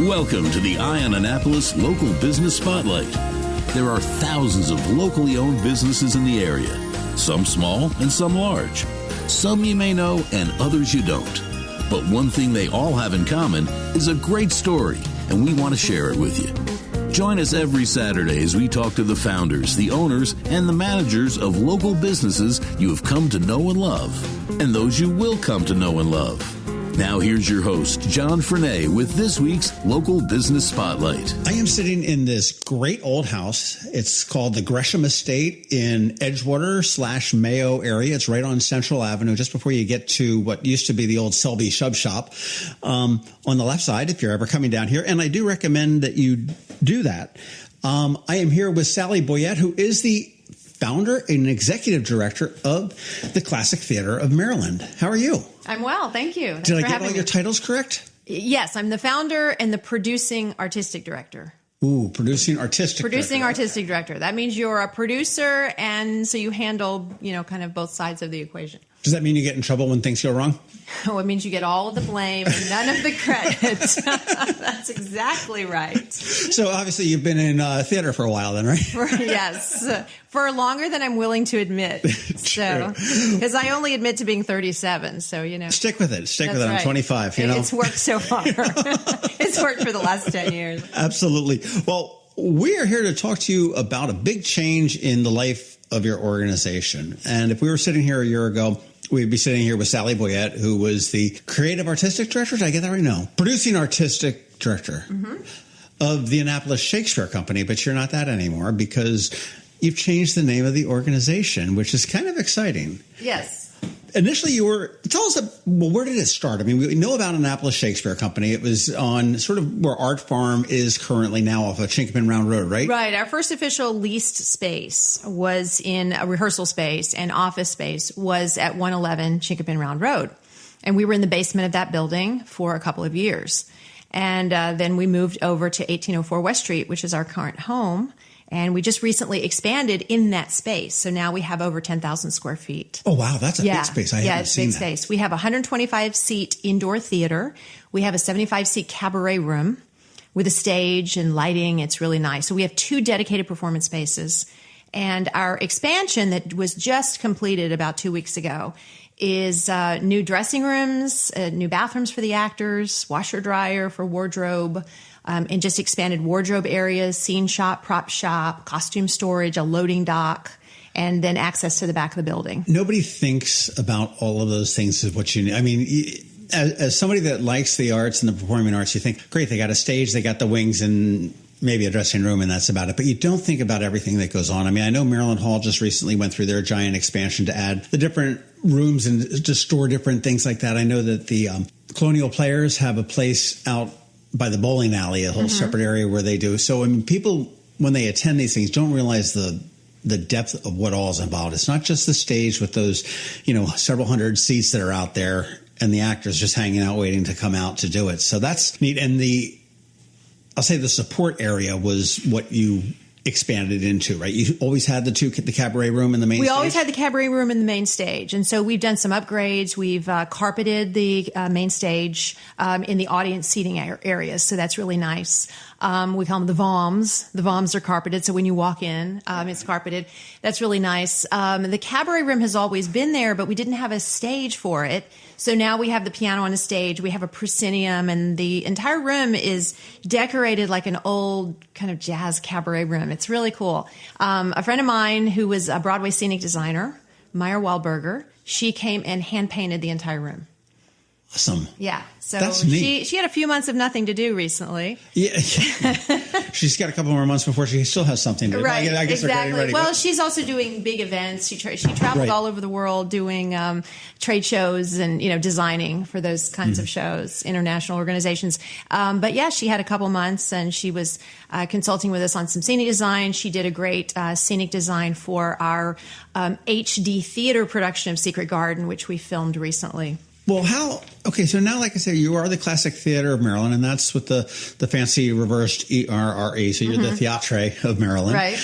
Welcome to the Eye on Annapolis Local Business Spotlight. There are thousands of locally owned businesses in the area, some small and some large. Some you may know and others you don't. But one thing they all have in common is a great story, and we want to share it with you. Join us every Saturday as we talk to the founders, the owners, and the managers of local businesses you have come to know and love, and those you will come to know and love. Now here's your host, John Frenay, with this week's Local Business Spotlight. I am sitting in this great old house. It's called the Gresham Estate in Edgewater/Mayo area. It's right on Central Avenue, just before you get to what used to be the old Selby Shub Shop. On the left side, if you're ever coming down here, and I do recommend that you do that. I am here with Sally Boyette, who is the founder and executive director of the Classic Theater of Maryland. How are you? I'm well, thank you. Did I get all your titles correct? Yes, I'm the founder and the producing artistic director. Ooh, producing artistic director. That means you're a producer, and so you handle, kind of both sides of the equation. Does that mean you get in trouble when things go wrong? Oh, it means you get all of the blame and none of the credit. That's exactly right. So obviously you've been in theater for a while then, right? Yes. For longer than I'm willing to admit. So, because I only admit to being 37. So, Stick with it. Stick with it. Right. I'm 25, It's worked so far. It's worked for the last 10 years. Absolutely. Well, we are here to talk to you about a big change in the life of your organization. And if we were sitting here a year ago, we'd be sitting here with Sally Boyette, who was the creative artistic director. Did I get that right? No. Producing artistic director of the Annapolis Shakespeare Company. But you're not that anymore because you've changed the name of the organization, which is kind of exciting. Yes. Initially, tell us, where did it start? I mean, we know about Annapolis Shakespeare Company. It was on sort of where Art Farm is currently now off of Chinkapin Round Road, right? Right. Our first official leased space was in a rehearsal space, and office space was at 111 Chinkapin Round Road. And we were in the basement of that building for a couple of years. And then we moved over to 1804 West Street, which is our current home. And we just recently expanded in that space. So now we have over 10,000 square feet. Oh, wow. That's a big space. I haven't seen that. It's a big space. We have a 125-seat indoor theater. We have a 75-seat cabaret room with a stage and lighting. It's really nice. So we have 2 dedicated performance spaces. And our expansion that was just completed about 2 weeks ago is new dressing rooms, new bathrooms for the actors, washer dryer for wardrobe, and just expanded wardrobe areas, scene shop, prop shop, costume storage, a loading dock, and then access to the back of the building. Nobody thinks about all of those things as what you need. I mean, as somebody that likes the arts and the performing arts, you think, great, they got a stage, they got the wings, and maybe a dressing room, and that's about it. But you don't think about everything that goes on. I mean, I know Maryland Hall just recently went through their giant expansion to add the different rooms and to store different things like that. I know that the Colonial Players have a place out by the bowling alley, a whole separate area where they do. So, I mean, people, when they attend these things, don't realize the depth of what all is involved. It's not just the stage with those, several hundred seats that are out there and the actors just hanging out waiting to come out to do it. So that's neat. And I'll say the support area was what you expanded into, right? You always had the cabaret room and the main stage? We always had the cabaret room and the main stage. And so we've done some upgrades. We've carpeted the main stage in the audience seating areas. So that's really nice. We call them the VOMs. The VOMs are carpeted. So when you walk in, it's carpeted. That's really nice. The cabaret room has always been there, but we didn't have a stage for it. So now we have the piano on a stage. We have a proscenium, and the entire room is decorated like an old kind of jazz cabaret room. It's really cool. A friend of mine who was a Broadway scenic designer, Meyer Waldberger, she came and hand painted the entire room. Awesome. Yeah. So that's neat. She had a few months of nothing to do recently. Yeah. She's got a couple more months before she still has something to do. Right. I guess exactly. Well, she's also doing big events. She traveled all over the world doing trade shows and, designing for those kinds of shows, international organizations. But yeah, she had a couple months and she was consulting with us on some scenic design. She did a great scenic design for our HD theater production of Secret Garden, which we filmed recently. Well, so now, like I said, you are the Classic Theater of Maryland, and that's with the fancy reversed ERRE, so you're the Theatre of Maryland. Right.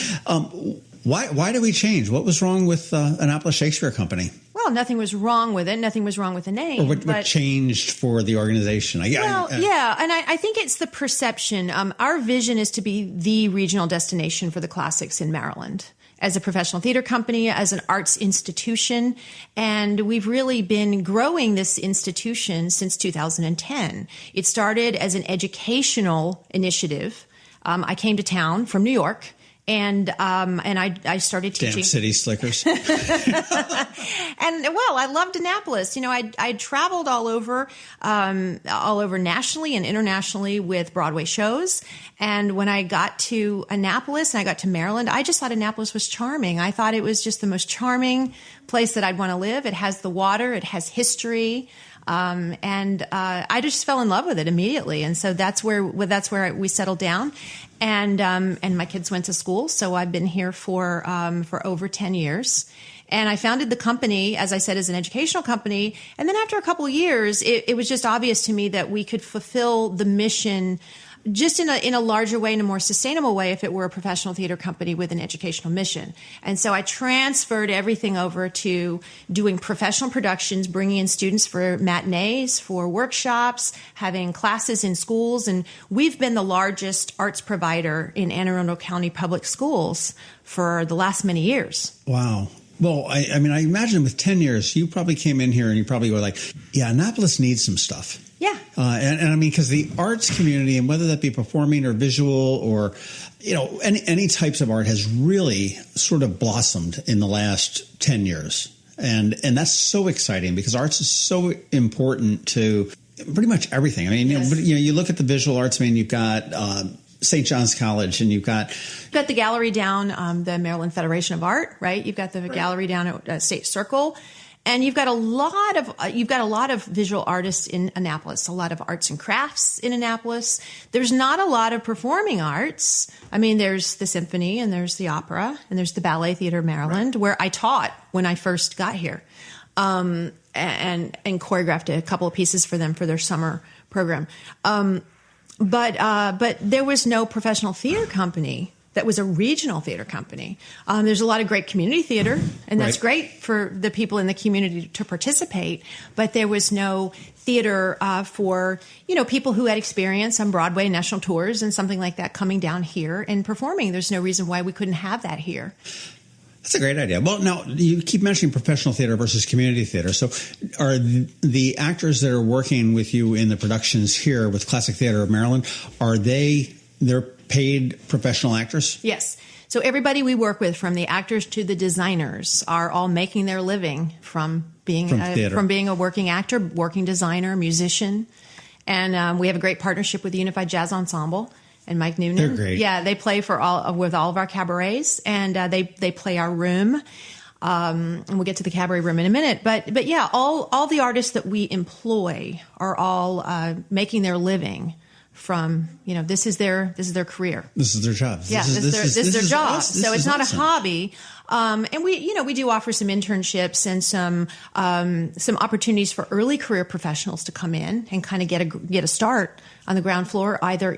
Why do we change? What was wrong with Annapolis Shakespeare Company? Well, Well, nothing was wrong with it. Nothing was wrong with the name. Or what changed for the organization? Yeah, and I think it's the perception. Our vision is to be the regional destination for the classics in Maryland, as a professional theater company, as an arts institution. And we've really been growing this institution since 2010. It started as an educational initiative. I came to town from New York. And I started teaching. Damn city slickers. And well, I loved Annapolis. You know, I traveled all over nationally and internationally with Broadway shows. And when I got to Annapolis and I got to Maryland, I just thought Annapolis was charming. I thought it was just the most charming place that I'd want to live. It has the water. It has history. And I just fell in love with it immediately. And so that's where we settled down. And my kids went to school. So I've been here for over 10 years. And I founded the company, as I said, as an educational company. And then after a couple of years, it was just obvious to me that we could fulfill the mission just in a larger way, in a more sustainable way, if it were a professional theater company with an educational mission. And so I transferred everything over to doing professional productions, bringing in students for matinees, for workshops, having classes in schools. And we've been the largest arts provider in Anne Arundel County Public Schools for the last many years. Wow. Well, I mean, I imagine with 10 years, you probably came in here and you probably were like, yeah, Annapolis needs some stuff. Yeah. And I mean, because the arts community, and whether that be performing or visual or, you know, any types of art has really sort of blossomed in the last 10 years. And that's so exciting because arts is so important to pretty much everything. I mean, yes. You look at the visual arts, I mean, you've got St. John's College, and you've got the gallery down the Maryland Federation of Art, right? You've got the gallery down at State Circle, and you've got a lot of visual artists in Annapolis, a lot of arts and crafts in Annapolis. There's not a lot of performing arts. I mean, there's the symphony, and there's the opera, and there's the Ballet Theater Maryland, right, where I taught when I first got here, and choreographed a couple of pieces for them for their summer program. But there was no professional theater company that was a regional theater company. There's a lot of great community theater, and that's right, great for the people in the community to participate. But there was no theater for people who had experience on Broadway, national tours, and something like that coming down here and performing. There's no reason why we couldn't have that here. That's a great idea. Well, now you keep mentioning professional theater versus community theater. So are the actors that are working with you in the productions here with Classic Theater of Maryland, they're paid professional actors? Yes. So everybody we work with, from the actors to the designers, are all making their living from being a working actor, working designer, musician. And we have a great partnership with the Unified Jazz Ensemble. And Mike Noonan. They're great. Yeah, they play with all of our cabarets, and they play our room. And we'll get to the cabaret room in a minute. But yeah, all the artists that we employ are all making their living from, this is their career. This is their job. Yeah, this is their job. So it's not awesome. A hobby. And we do offer some internships and some opportunities for early career professionals to come in and kind of get a start on the ground floor, either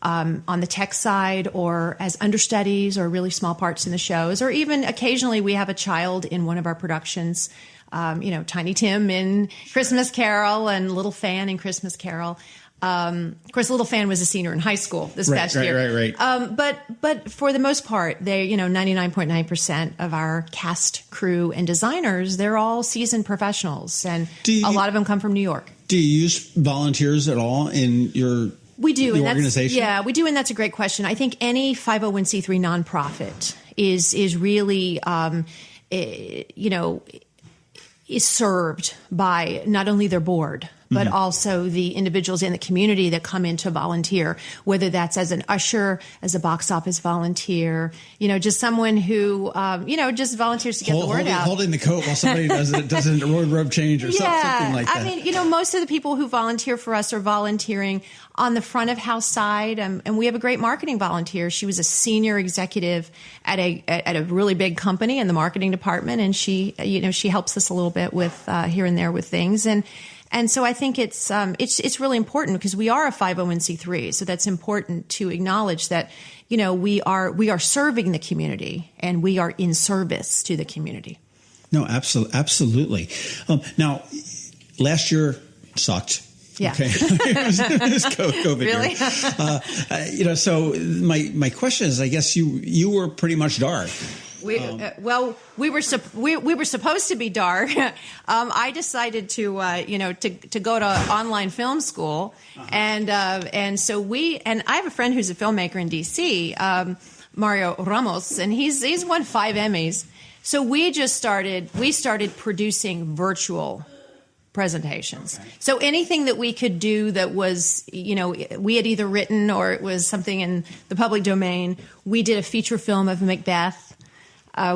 on the tech side or as understudies or really small parts in the shows, or even occasionally we have a child in one of our productions. Tiny Tim in Christmas Carol and Little Fan in Christmas Carol. Of course, Little Fan was a senior in high school this past year. Right. But for the most part, 99.9% of our cast, crew, and designers, they're all seasoned professionals, and a lot of them come from New York. Do you use volunteers at all in your organization? Yeah, we do, and that's a great question. I think any 501c3 nonprofit is really, is served by not only their board, but also the individuals in the community that come in to volunteer, whether that's as an usher, as a box office volunteer, just someone who, just volunteers to get the word out. Holding the coat while somebody does a wardrobe change or something like that. I mean, most of the people who volunteer for us are volunteering on the front of house side. And we have a great marketing volunteer. She was a senior executive at a really big company in the marketing department. And she helps us a little bit with here and there with things. And so I think it's really important because we are a 501c3. So that's important to acknowledge that, we are serving the community and we are in service to the community. No, absolutely. Now, last year sucked. Yeah. Okay. It was COVID Really? year. So my question is, I guess you were pretty much dark. We were supposed to be dark. I decided to go to online film school, and so I have a friend who's a filmmaker in DC, Mario Ramos, and he's won 5 Emmys. So we started producing virtual presentations. Okay. So anything that we could do that was, we had either written or it was something in the public domain. We did a feature film of Macbeth.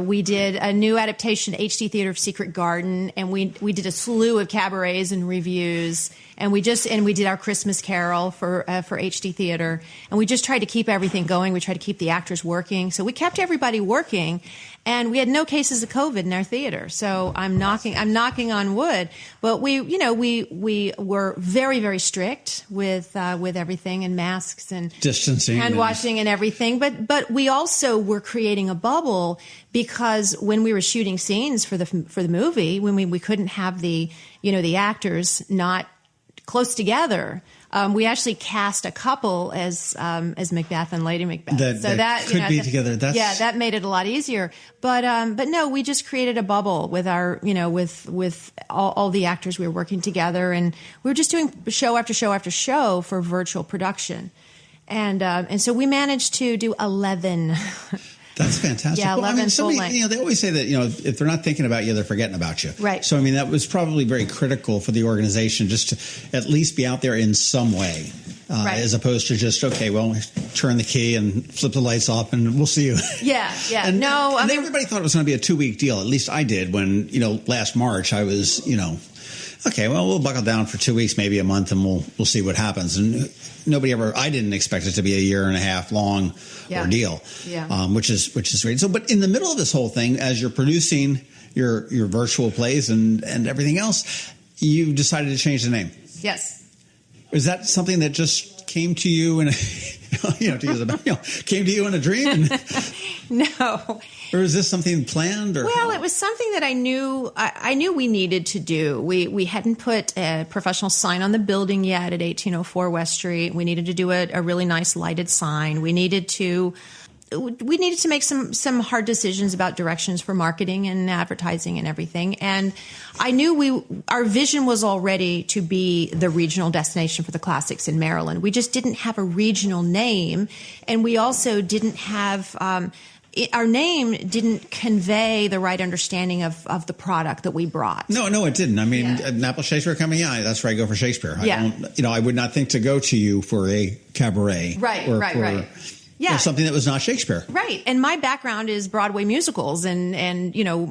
We did a new adaptation, HD Theater of Secret Garden, and we did a slew of cabarets and reviews, and we did our Christmas Carol for HD Theater, and we just tried to keep everything going. We tried to keep the actors working, so we kept everybody working, and we had no cases of COVID in our theater. So I'm knocking on wood, but we were very, very strict with everything, and masks and distancing, hand washing and everything. But we also were creating a bubble, because when we were shooting scenes for the movie, when we couldn't have the actors not close together, we actually cast a couple as Macbeth and Lady Macbeth. That could be together. That made it a lot easier. But no, we just created a bubble with our with all the actors. We were working together, and we were just doing show after show after show for virtual production, and so we managed to do 11. That's fantastic. Yeah, 11 full length. They always say that, if they're not thinking about you, they're forgetting about you. Right. So, that was probably very critical for the organization just to at least be out there in some way, right, as opposed to just, okay, well, turn the key and flip the lights off and we'll see you. Yeah. And everybody thought it was going to be a 2-week deal. At least I did when, last March I was, okay, well, we'll buckle down for 2 weeks, maybe a month, and we'll see what happens. And I didn't expect it to be a 1.5 year long ordeal, which is great. So, but in the middle of this whole thing, as you're producing your virtual plays and everything else, you decided to change the name. Yes. Is that something that just came to you in came to you in a dream? No. Or is this something planned? Well, it was something that I knew we needed to do. We hadn't put a professional sign on the building yet at 1804 West Street. We needed to do a really nice lighted sign. We needed to make some hard decisions about directions for marketing and advertising and everything. And I knew our vision was already to be the regional destination for the classics in Maryland. We just didn't have a regional name, and we also didn't have our name didn't convey the right understanding of the product that we brought. No, it didn't. Annapolis Shakespeare Company, that's where I go for Shakespeare. Yeah. I would not think to go to you for a cabaret. Right. Yeah. Or something that was not Shakespeare. Right. And my background is Broadway musicals and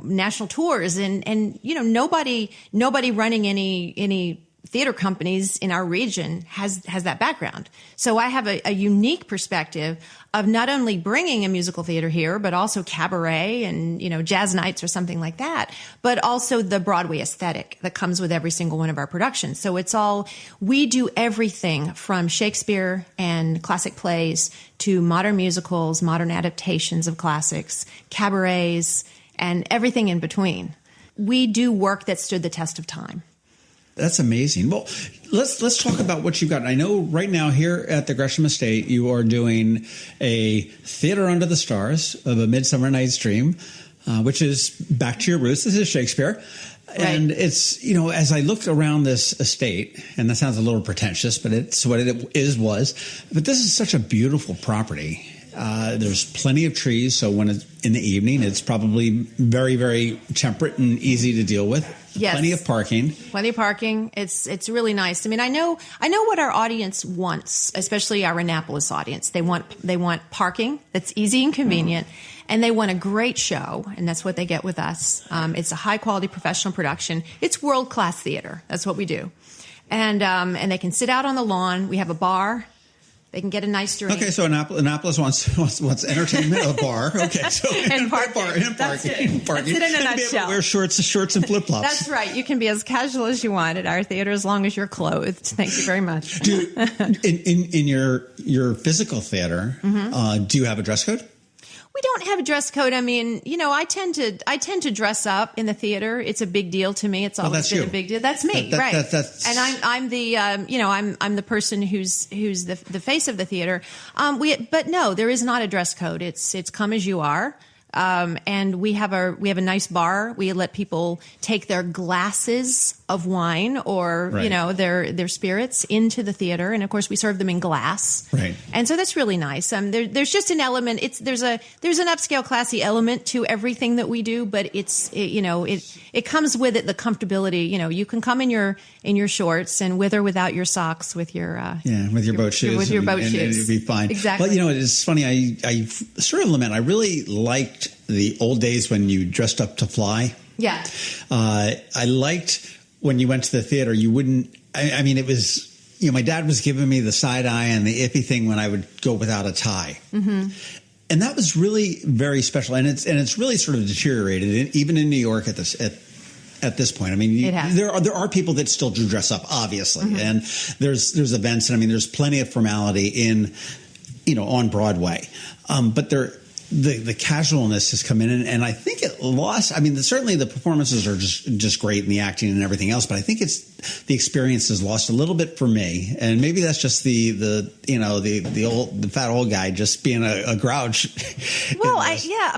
national tours and nobody running any theater companies in our region has that background. So I have a unique perspective of not only bringing a musical theater here, but also cabaret and, jazz nights or something like that, but also the Broadway aesthetic that comes with every single one of our productions. So we do everything from Shakespeare and classic plays to modern musicals, modern adaptations of classics, cabarets, and everything in between. We do work that stood the test of time. That's amazing. Well, let's talk about what you've got. I know right now here at the Gresham Estate, you are doing a Theater Under the Stars of A Midsummer Night's Dream, which is back to your roots. This is Shakespeare. Right. And it's, as I looked around this estate, and that sounds a little pretentious, but it's what it was. But this is such a beautiful property. There's plenty of trees, so when it's in the evening, it's probably very, very temperate and easy to deal with. Yes. Plenty of parking. It's really nice. I know what our audience wants, especially our Annapolis audience. They want parking that's easy and convenient, and they want a great show, and that's what they get with us. It's a high quality professional production. It's world class theater. That's what we do, and they can sit out on the lawn. We have a bar. They can get a nice drink. Okay, so Annapolis wants entertainment, a bar. Okay, so and parking. That's it in a nutshell. Wear shorts and flip flops. That's right. You can be as casual as you want at our theater as long as you're clothed. Thank you very much. In your physical theater, do you have a dress code? We don't have a dress code. I mean, I tend to dress up in the theater. It's a big deal to me. It's always been a big deal. That's me, right? And I'm the I'm the person who's the face of the theater. But no, there is not a dress code. It's come as you are. And we have a nice bar. We let people take their glasses of wine or their spirits into the theater, and of course we serve them in glass. Right. And so that's really nice. There's just an element. There's an upscale, classy element to everything that we do, but it comes with it the comfortability. You can come in your shorts and with or without your socks, with your boat shoes, with your boat shoes, and it'd be fine. Exactly. But it's funny. I sort of lament. I really liked the old days when you dressed up to fly. Yeah. I liked when you went to the theater. You wouldn't. I mean, it was. My dad was giving me the side eye and the iffy thing when I would go without a tie. Mm-hmm. And that was really very special. And it's really sort of deteriorated, even in New York at this point. I mean, there are people that still do dress up, obviously, mm-hmm. and there's events, and I mean, there's plenty of formality in, on Broadway, but the casualness has come in, and I think it lost. I mean, certainly the performances are just great, and the acting and everything else, but I think the experience has lost a little bit for me, and maybe that's just the fat old guy just being a grouch. Well,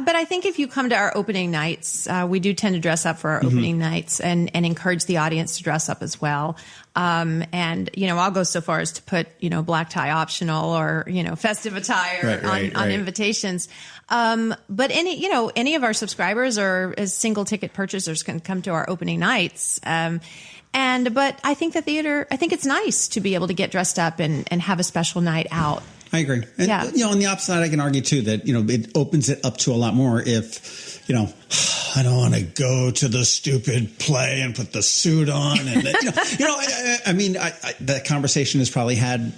but I think if you come to our opening nights, we do tend to dress up for our opening nights and encourage the audience to dress up as well. And I'll go so far as to put black tie optional or festive attire on invitations. But any of our subscribers or as single ticket purchasers can come to our opening nights. But I think it's nice to be able to get dressed up and have a special night out. I agree. And, on the opposite side, I can argue too that, it opens it up to a lot more if, I don't want to go to the stupid play and put the suit on. And, I mean, that conversation is probably had,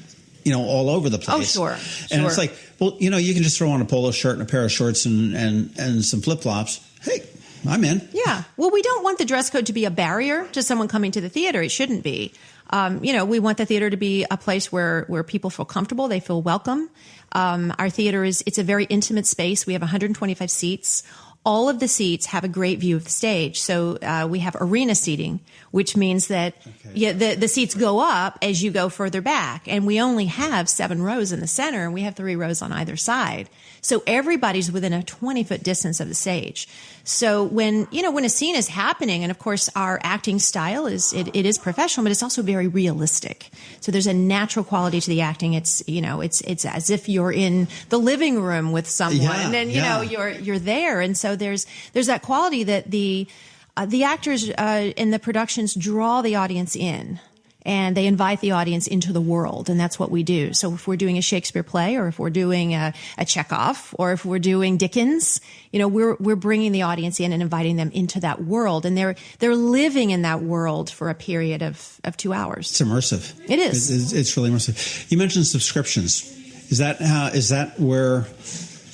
all over the place. Oh, sure. And it's like, well, you can just throw on a polo shirt and a pair of shorts and some flip-flops. Hey, I'm in. Yeah. Well, we don't want the dress code to be a barrier to someone coming to the theater. It shouldn't be. We want the theater to be a place where people feel comfortable. They feel welcome. Our theater it's a very intimate space. We have 125 seats. All of the seats have a great view of the stage. So we have arena seating, which means that the seats go up as you go further back. And we only have 7 rows in the center, and we have 3 rows on either side. So everybody's within a 20-foot distance of the stage. So when a scene is happening, and of course our acting style is professional, but it's also very realistic. So there's a natural quality to the acting. It's as if you're in the living room with someone, and you're there. And so there's that quality that the actors in the productions draw the audience in. And they invite the audience into the world, and that's what we do. So if we're doing a Shakespeare play, or if we're doing a Chekhov, or if we're doing Dickens, we're bringing the audience in and inviting them into that world, and they're living in that world for a period of 2 hours. It's immersive. It is. It's really immersive. You mentioned subscriptions. Is that where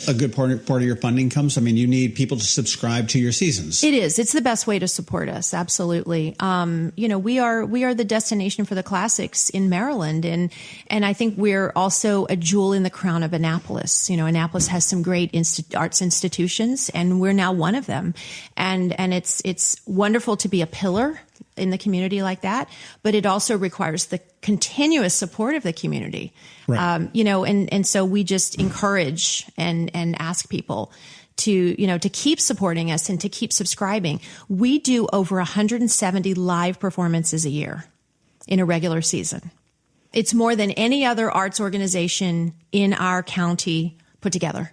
a good part of your funding comes? I mean, you need people to subscribe to your seasons. It is. It's the best way to support us. Absolutely. We are the destination for the classics in Maryland, and I think we're also a jewel in the crown of Annapolis. Annapolis has some great arts institutions, and we're now one of them. And it's wonderful to be a pillar in the community like that, but it also requires the continuous support of the community. Right. And so we just encourage and ask people to keep supporting us and to keep subscribing. We do over 170 live performances a year in a regular season. It's more than any other arts organization in our county put together.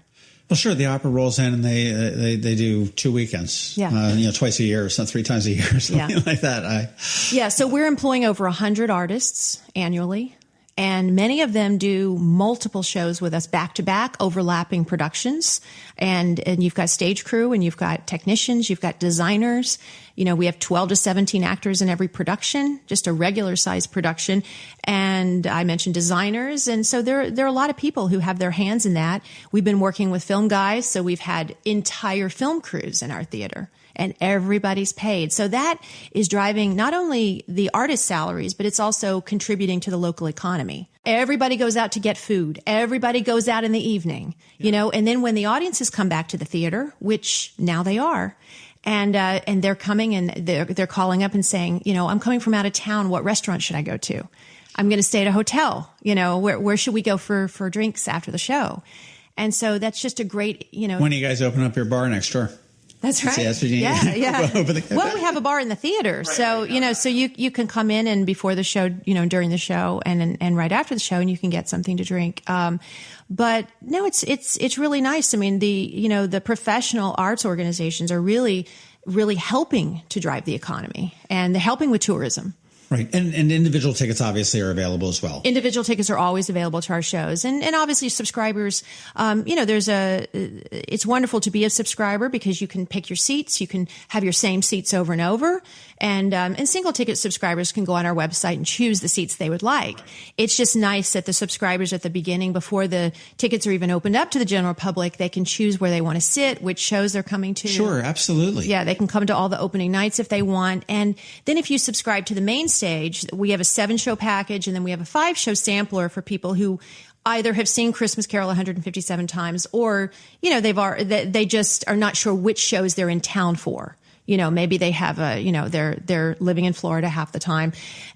Well, sure. The opera rolls in and they do 2 weekends, twice a year or something, 3 times a year or something like that. So we're employing over 100 artists annually, and many of them do multiple shows with us back to back, overlapping productions. And you've got stage crew, and you've got technicians, you've got designers. We have 12 to 17 actors in every production, just a regular size production. And I mentioned designers. And so there are a lot of people who have their hands in that. We've been working with film guys. So we've had entire film crews in our theater. and everybody's paid. So that is driving not only the artist salaries, but it's also contributing to the local economy. Everybody goes out to get food. Everybody goes out in the evening, and then when the audiences come back to the theater, which now they are, and they're coming and they're calling up and saying, I'm coming from out of town. What restaurant should I go to? I'm going to stay at a hotel. Where should we go for drinks after the show? And so that's just a great, When do you guys open up your bar next door? That's right. Yeah. Well, we have a bar in the theater, right, so so you can come in and before the show, during the show, and right after the show, and you can get something to drink. But no, it's really nice. I mean, the professional arts organizations are really helping to drive the economy, and they're helping with tourism. Right. And individual tickets obviously are available as well. Individual tickets are always available to our shows. And obviously subscribers, it's wonderful to be a subscriber because you can pick your seats. You can have your same seats over and over. And single ticket subscribers can go on our website and choose the seats they would like. It's just nice that the subscribers at the beginning, before the tickets are even opened up to the general public, they can choose where they want to sit, which shows they're coming to. Sure, absolutely. Yeah, they can come to all the opening nights if they want. And then if you subscribe to the main stage, we have a 7-show package, and then we have a 5-show sampler for people who either have seen Christmas Carol 157 times, or they just are not sure which shows they're in town for. Maybe they have they're living in Florida half the time,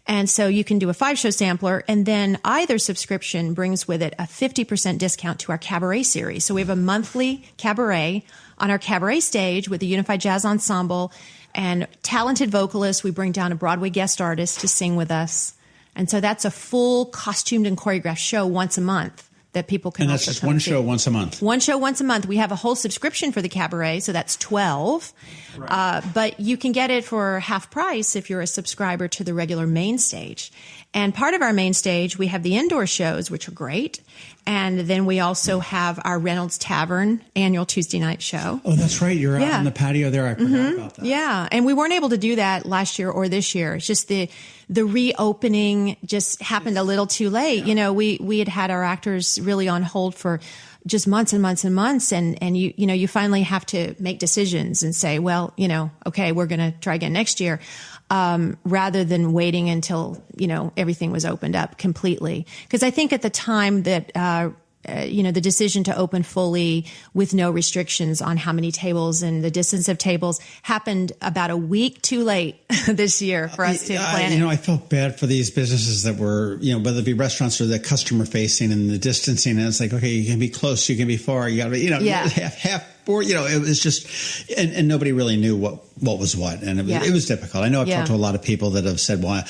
and so you can do a 5-show sampler, and then either subscription brings with it a 50% discount to our cabaret series. So we have a monthly cabaret on our cabaret stage with the Unified Jazz Ensemble. And talented vocalists, we bring down a Broadway guest artist to sing with us. And so that's a full costumed and choreographed show once a month that people can also come to. And that's just one show once a month? One show once a month. We have a whole subscription for the cabaret, so that's 12. Right. But you can get it for half price if you're a subscriber to the regular main stage. And part of our main stage, we have the indoor shows, which are great. And then we also have our Reynolds Tavern annual Tuesday night show. Oh, that's right. You're out on the patio there. I forgot about that. Yeah. And we weren't able to do that last year or this year. It's just the reopening just happened a little too late. Yeah. We had our actors really on hold for just months and months and months. And you finally have to make decisions and say, well, okay, we're going to try again next year. Rather than waiting until, everything was opened up completely. Because I think at the time that, the decision to open fully with no restrictions on how many tables and the distance of tables happened about a week too late this year for us to plan it. I felt bad for these businesses that were, whether it be restaurants or the customer facing and the distancing. And it's like, okay, you can be close, you can be far, you got to, half. Or, it was just, and nobody really knew what was what. And it was difficult. I know I've talked to a lot of people that have said, why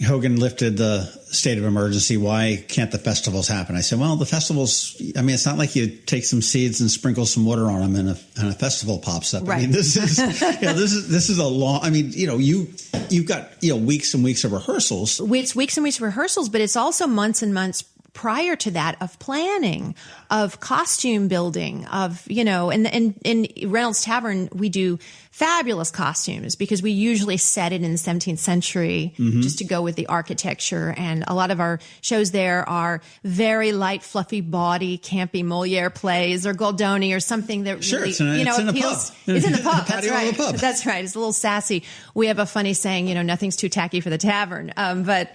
Hogan lifted the state of emergency. Why can't the festivals happen? I said, well, the festivals, it's not like you take some seeds and sprinkle some water on them and a festival pops up. Right. This is a long, you've got, weeks and weeks of rehearsals. It's weeks and weeks of rehearsals, but it's also months and months prior to that of planning, of costume building, of, and in Reynolds Tavern, we do fabulous costumes because we usually set it in the 17th century just to go with the architecture. And a lot of our shows there are very light, fluffy body, campy Moliere plays or Goldoni or something that really, it's in appeals. A pub. It's in the pub. That's Patio right. of the pub. That's right. It's a little sassy. We have a funny saying, nothing's too tacky for the tavern. But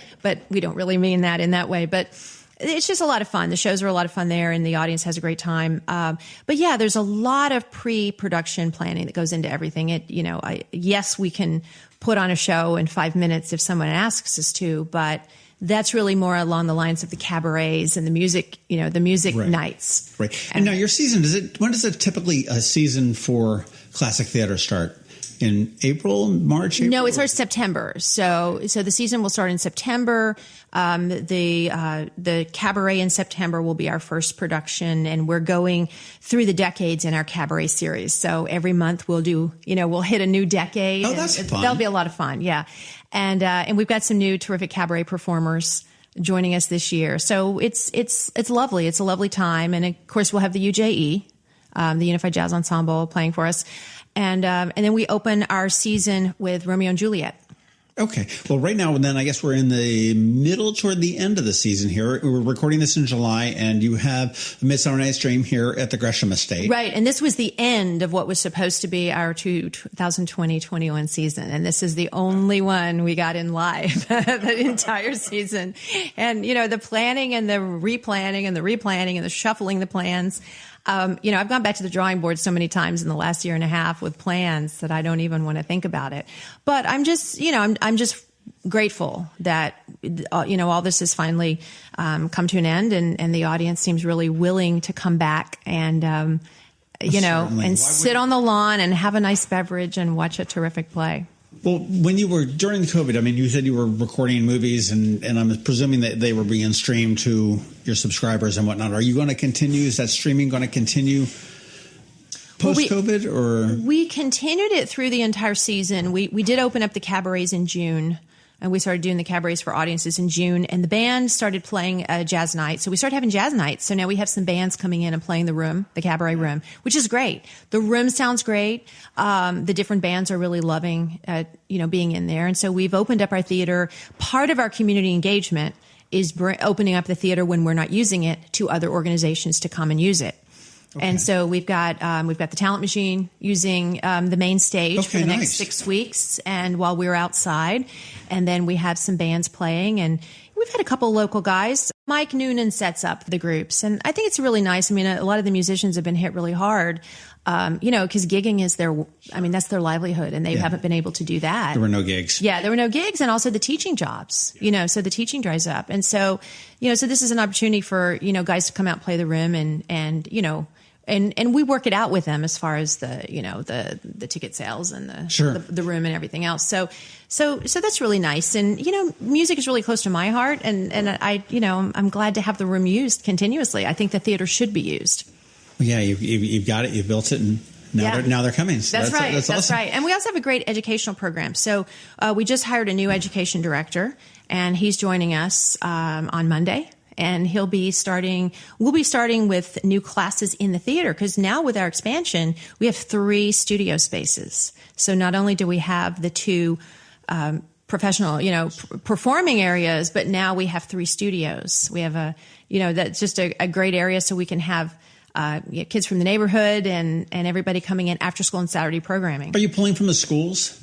we don't really mean that in that way. But it's just a lot of fun. The shows are a lot of fun there, and the audience has a great time. But yeah, there's a lot of pre-production planning that goes into everything. Yes, we can put on a show in 5 minutes if someone asks us to, but that's really more along the lines of the cabarets and the music, right. nights. Right. And now your season, when does it typically a season for classic theater start? In March? April? No, it starts September. So the season will start in September. The cabaret in September will be our first production, and we're going through the decades in our cabaret series. So every month we'll do, we'll hit a new decade. Oh, that's fun. That'll be a lot of fun. Yeah. And we've got some new terrific cabaret performers joining us this year. So it's lovely. It's a lovely time. And of course we'll have the UJE, the Unified Jazz Ensemble playing for us. And then we open our season with Romeo and Juliet. Okay. Well, right now, then I guess we're in the middle toward the end of the season here. We're recording this in July, and you have a Midsummer Night's Dream here at the Gresham Estate. Right. And this was the end of what was supposed to be our 2020-21 season. And this is the only one we got in live the entire season. And, the planning and the replanning and the replanning and the shuffling the plans. I've gone back to the drawing board so many times in the last year and a half with plans that I don't even want to think about it. But I'm just, I'm just grateful that, all this has finally come to an end, and the audience seems really willing to come back and, and sit on the lawn and have a nice beverage and watch a terrific play. Well, when you were during COVID, I mean, you said you were recording movies, and I'm presuming that they were being streamed to your subscribers and whatnot. Are you going to continue? Is that streaming going to continue post-COVID? Or we continued it through the entire season. We did open up the cabarets in June. And we started doing the cabarets for audiences in June, and the band started playing jazz night. So we started having jazz nights. So now we have some bands coming in and playing the cabaret room, which is great. The room sounds great. The different bands are really loving, being in there. And so we've opened up our theater. Part of our community engagement is opening up the theater when we're not using it to other organizations to come and use it. Okay. And so we've got the talent machine using the main stage for the next 6 weeks, and while we're outside, and then we have some bands playing, and we've had a couple local guys. Mike Noonan sets up the groups, and I think it's really nice. I mean, a lot of the musicians have been hit really hard, because gigging is that's their livelihood, and they haven't been able to do that. There were no gigs. Yeah, there were no gigs, and also the teaching jobs, so the teaching dries up. And so, so this is an opportunity for, guys to come out and play the room and we work it out with them as far as the ticket sales and the room and everything else. So that's really nice. And, music is really close to my heart, and I'm glad to have the room used continuously. I think the theater should be used. Well, yeah, you've got it, you've built it, and now they're coming. So that's right. That's awesome. Right. And we also have a great educational program. So we just hired a new education director, and he's joining us on Monday. And we'll be starting with new classes in the theater, because now with our expansion, we have 3 studio spaces. So not only do we have the 2 professional, performing areas, but now we have 3 studios. We have that's just a great area, so we can have kids from the neighborhood and everybody coming in after school and Saturday programming. Are you pulling from the schools?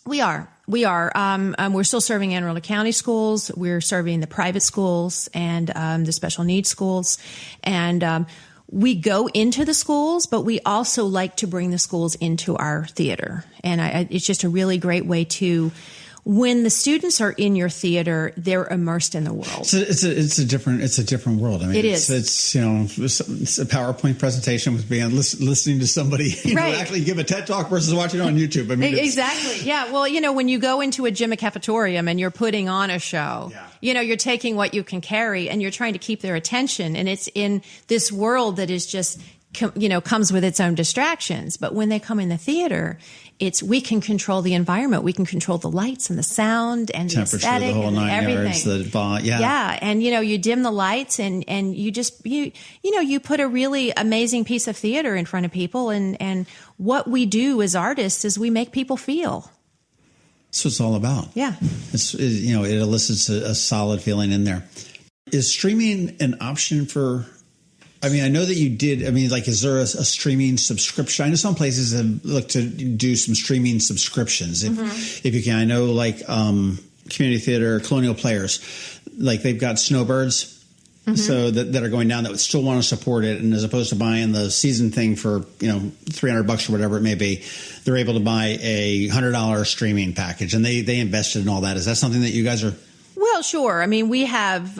We are. We're still serving Anne Arundel County schools. We're serving the private schools and the special needs schools. And we go into the schools, but we also like to bring the schools into our theater. And it's just a really great way to, when the students are in your theater, they're immersed in the world. So it's a different world. I mean, it is. It's a PowerPoint presentation with listening to somebody actually give a TED talk versus watching it on YouTube. I mean, exactly. Yeah. Well, when you go into a gym, a cafetorium, and you're putting on a show, you're taking what you can carry, and you're trying to keep their attention. And it's in this world that is just, comes with its own distractions. But when they come in the theater, we can control the environment. We can control the lights and the sound and the aesthetic, the whole and everything. Yeah. And, you dim the lights and you just, you put a really amazing piece of theater in front of people. And what we do as artists is we make people feel. That's what it's all about. Yeah. It elicits a solid feeling in there. Is streaming an option for... I mean, I know that you did. I mean, is there a streaming subscription? I know some places have looked to do some streaming subscriptions. If you can, I know community theater, Colonial Players, they've got snowbirds, so that are going down that would still want to support it. And as opposed to buying the season thing for, $300 or whatever it may be, they're able to buy a $100 streaming package, and they invested in all that. Is that something that you guys are? Well, sure. I mean, we have,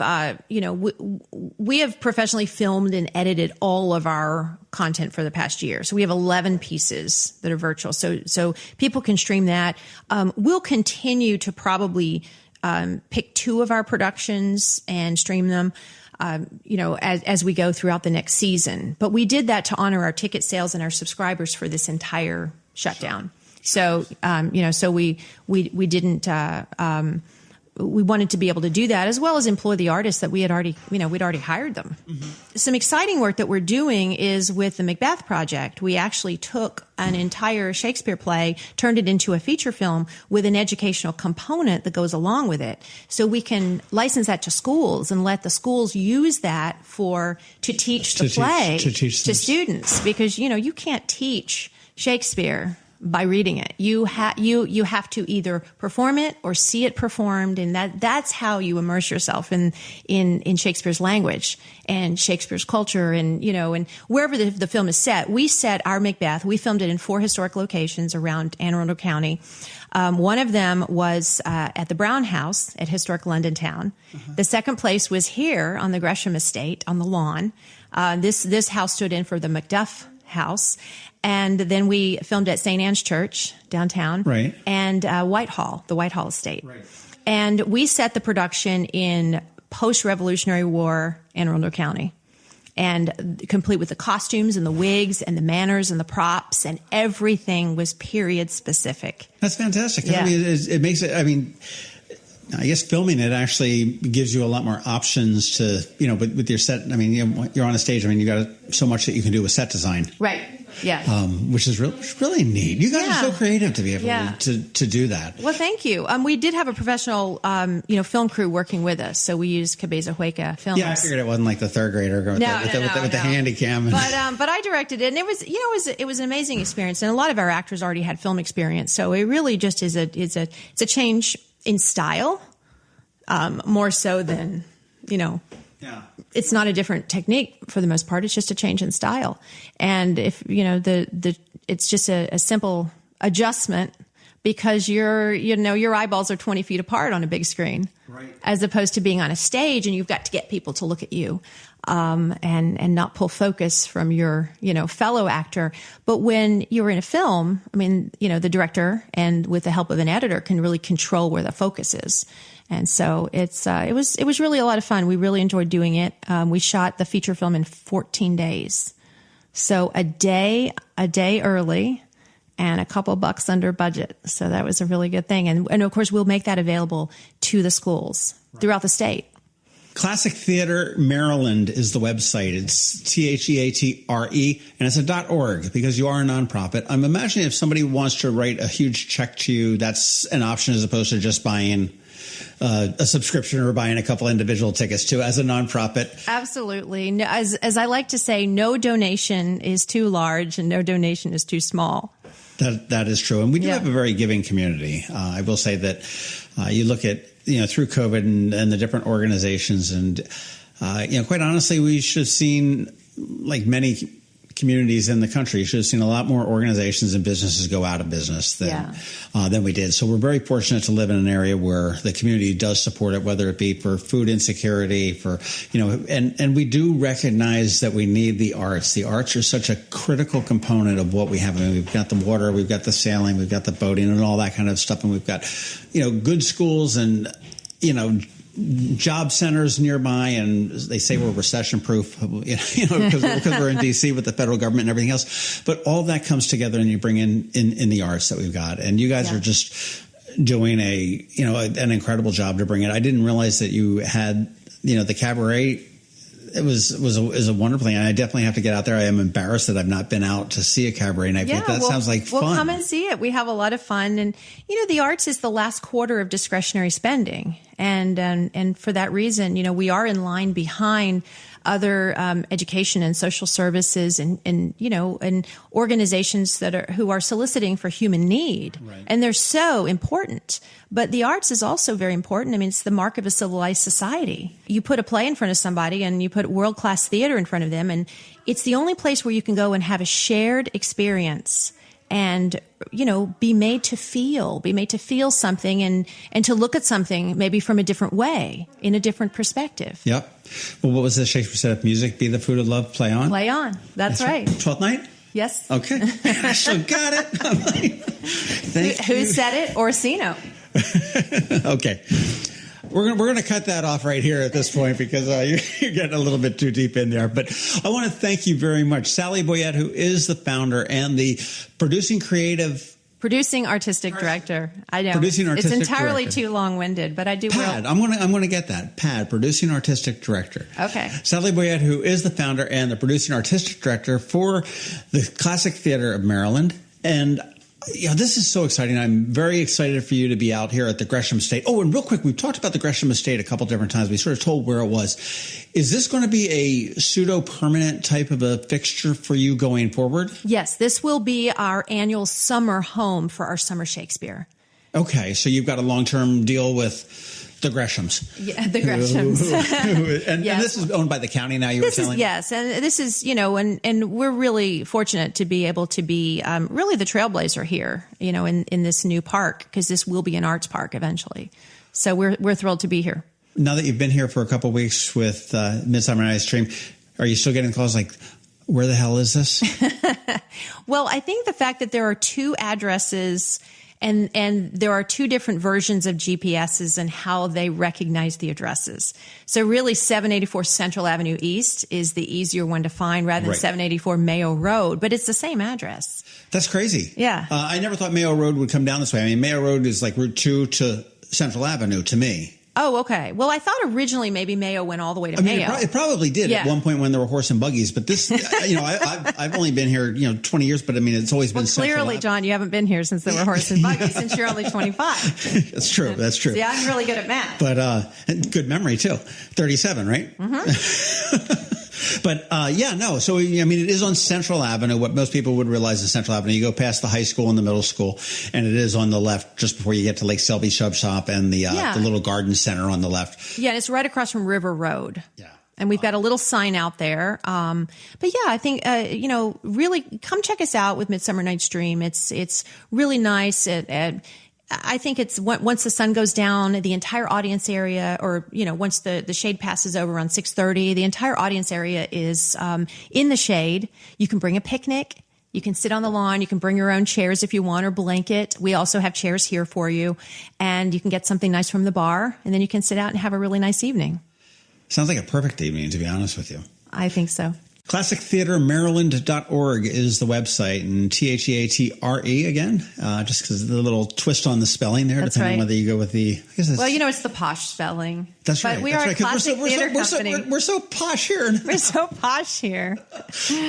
we have professionally filmed and edited all of our content for the past year. So we have 11 pieces that are virtual. So people can stream that. We'll continue to probably pick 2 of our productions and stream them, as we go throughout the next season. But we did that to honor our ticket sales and our subscribers for this entire shutdown. So, so we didn't, we wanted to be able to do that, as well as employ the artists that we'd already hired them. Mm-hmm. Some exciting work that we're doing is with the Macbeth project. We actually took an entire Shakespeare play, turned it into a feature film with an educational component that goes along with it. So we can license that to schools and let the schools use that to teach the play to students, because, you can't teach Shakespeare by reading it. You have to either perform it or see it performed, and that's how you immerse yourself in Shakespeare's language and Shakespeare's culture, and and wherever the film is set. We set our Macbeth. We filmed it in 4 historic locations around Anne Arundel County. One of them was at the Brown House at historic London Town. Uh-huh. The second place was here on the Gresham Estate on the lawn. This house stood in for the Macduff House. And then we filmed at St. Anne's Church downtown, right, and Whitehall, the Whitehall Estate. Right. And we set the production in post-Revolutionary War Anne Arundel County, and complete with the costumes and the wigs and the manners and the props, and everything was period specific. That's fantastic. Yeah. I mean, it makes it. I mean, I guess filming it actually gives you a lot more options to, but with your set. I mean, you're on a stage. I mean, you got so much that you can do with set design. Right. Yeah. Which is really neat. You guys are so creative to be able to do that. Well, thank you. We did have a professional, film crew working with us, so we used Cabeza Hueca Films. Yeah, I figured it wasn't like the third grader going with the handy cam. But I directed it, and it was an amazing experience. And a lot of our actors already had film experience, so it really just is a change in style, more so than Yeah. It's not a different technique for the most part. It's just a change in style. And if, it's just a simple adjustment, because your eyeballs are 20 feet apart on a big screen, right, as opposed to being on a stage and you've got to get people to look at you, and not pull focus from your, fellow actor. But when you're in a film, I mean, the director, and with the help of an editor, can really control where the focus is. And so it was really a lot of fun. We really enjoyed doing it. We shot the feature film in 14 days. So a day early and a couple bucks under budget. So that was a really good thing. And of course, we'll make that available to the schools throughout the state. Classic Theater Maryland is the website. It's THEATRE, and it's .org, because you are a nonprofit. I'm imagining if somebody wants to write a huge check to you, that's an option as opposed to just buying a subscription or buying a couple individual tickets too, as a nonprofit. Absolutely. No, as I like to say, no donation is too large and no donation is too small. That is true. And we do have a very giving community. I will say that you look at, through COVID and the different organizations, and, quite honestly, we should have seen, like many communities in the country, you should have seen a lot more organizations and businesses go out of business than we did. So we're very fortunate to live in an area where the community does support it, whether it be for food insecurity, for, and we do recognize that we need the arts. The arts are such a critical component of what we have. I mean, we've got the water, we've got the sailing, we've got the boating and all that kind of stuff. And we've got, good schools and, job centers nearby, and they say we're recession proof, because we're in DC with the federal government and everything else. But all that comes together, and you bring in the arts that we've got, and you guys are just doing an incredible job to bring it. I didn't realize that you had the cabaret. It was a wonderful thing, and I definitely have to get out there. I am embarrassed that I've not been out to see a cabaret night. That sounds like fun. Well, come and see it. We have a lot of fun, and the arts is the last quarter of discretionary spending, and for that reason, we are in line behind other education and social services and organizations who are soliciting for human need. Right. And they're so important. But the arts is also very important. I mean, it's the mark of a civilized society. You put a play in front of somebody and you put world-class theater in front of them, and it's the only place where you can go and have a shared experience and, be made to feel something and to look at something maybe from a different way, in a different perspective. Yep. Well, what was the Shakespeare set up? Music, be the food of love, play on? Play on. That's right. 12th night? Yes. Okay. I still got it. Who said it? Orsino. Okay. We're going to cut that off right here at this point, because you're getting a little bit too deep in there. But I want to thank you very much, Sally Boyette, who is the founder and the producing creative Producing artistic director. I know. Producing artistic It's entirely director. too long-winded, but I do Pad. well. I'm gonna get that. Pad, producing artistic director. Okay. Sally Boyette, who is the founder and the producing artistic director for the Classic Theater of Maryland. And this is so exciting. I'm very excited for you to be out here at the Gresham Estate. Oh, and real quick, we've talked about the Gresham Estate a couple different times. We sort of told where it was. Is this going to be a pseudo-permanent type of a fixture for you going forward? Yes, this will be our annual summer home for our summer Shakespeare. Okay, so you've got a long-term deal with the Greshams. Yeah, the Greshams. And this is owned by the county now, you were telling me? Yes, and this is, and we're really fortunate to be able to be really the trailblazer here, in this new park, because this will be an arts park eventually. So we're thrilled to be here. Now that you've been here for a couple of weeks with Midsummer Night's Dream, are you still getting calls like, where the hell is this? Well, I think the fact that there are two addresses and there are two different versions of GPSs and how they recognize the addresses. So really 784 Central Avenue East is the easier one to find rather than 784 Mayo Road, but it's the same address. That's crazy. Yeah. I never thought Mayo Road would come down this way. I mean, Mayo Road is like Route 2 to Central Avenue to me. Oh, okay. Well, I thought originally maybe Mayo went all the way to Mayo. It probably did at one point when there were horse and buggies. But this, I've only been here, 20 years. But I mean, it's always been clearly, John, you haven't been here since there were horse and buggies since you're only 25. That's true. That's true. See, I'm really good at math. But good memory too. 37, right? Mm-hmm. But so I mean, it is on Central Avenue. What most people would realize is Central Avenue. You go past the high school and the middle school, and it is on the left just before you get to Lake Selby Shub Shop and the little garden center on the left. Yeah, and it's right across from River Road. Yeah. And we've got a little sign out there. But yeah, I think, really come check us out with Midsummer Night's Dream. It's really nice. I think it's once the sun goes down, the entire audience area, or, once the shade passes over around 6:30, the entire audience area is in the shade. You can bring a picnic. You can sit on the lawn. You can bring your own chairs if you want, or blanket. We also have chairs here for you. And you can get something nice from the bar. And then you can sit out and have a really nice evening. Sounds like a perfect evening, to be honest with you. I think so. ClassicTheaterMaryland.org is the website, and TheATRE again, just because the little twist on the spelling there, That's depending right. on whether you go with the. It's the posh spelling. That's but right. We that's are right. a classic theater company. We're so posh here. We're so posh here.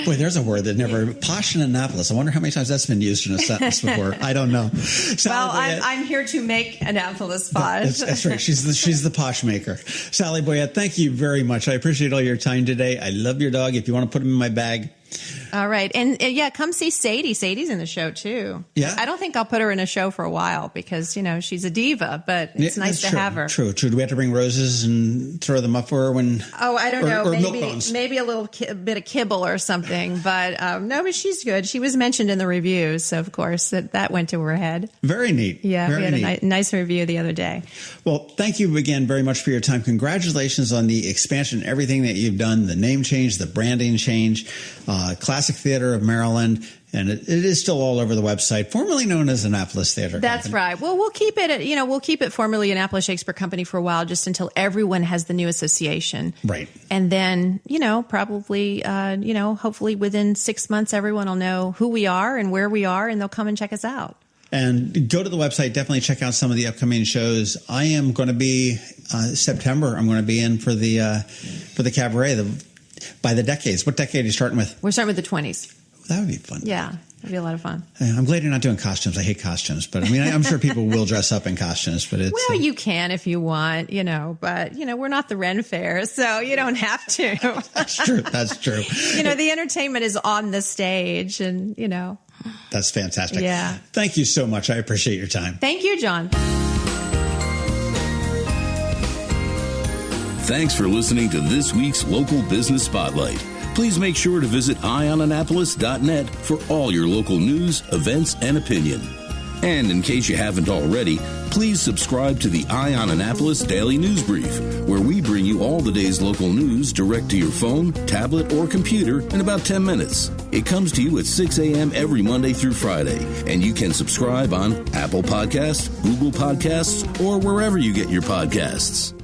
Boy, there's a word that never posh in Annapolis. I wonder how many times that's been used in a sentence before. I don't know. Well, I'm here to make Annapolis posh. That's right. She's the posh maker. Sally Boyette, thank you very much. I appreciate all your time today. I love your dog. If you want to put him in my bag. All right. And come see Sadie. Sadie's in the show too. Yeah. I don't think I'll put her in a show for a while because, she's a diva, but it's nice to have her. True. Do we have to bring roses and throw them up for her when? Oh, I don't know. Or milk bones. Maybe a little bit of kibble or something. But no, but she's good. She was mentioned in the reviews. So, of course, that went to her head. Very neat. Yeah. Very we had a nice review the other day. Well, thank you again very much for your time. Congratulations on the expansion, everything that you've done, the name change, the branding change, Classic Theater of Maryland, and it is still all over the website, formerly known as Annapolis Theater Company. That's right. Well, we'll keep it formerly Annapolis Shakespeare Company for a while, just until everyone has the new association. Right. And then, probably, hopefully within 6 months, everyone will know who we are and where we are, and they'll come and check us out. And go to the website. Definitely check out some of the upcoming shows. I am going to be September. I'm going to be in for the cabaret. By the decades. What decade are you starting with? We're starting with the 20s. That would be fun. Yeah, it'd be a lot of fun. I'm glad you're not doing costumes. I hate costumes. But, I mean, I'm sure people will dress up in costumes. But it's Well, you can if you want, but, we're not the Ren Fair, so you don't have to. That's true. That's true. The entertainment is on the stage and, That's fantastic. Yeah. Thank you so much. I appreciate your time. Thank you, John. Thanks for listening to this week's Local Business Spotlight. Please make sure to visit eyeonannapolis.net for all your local news, events, and opinion. And in case you haven't already, please subscribe to the Eye on Annapolis Daily News Brief, where we bring you all the day's local news direct to your phone, tablet, or computer in about 10 minutes. It comes to you at 6 a.m. every Monday through Friday, and you can subscribe on Apple Podcasts, Google Podcasts, or wherever you get your podcasts.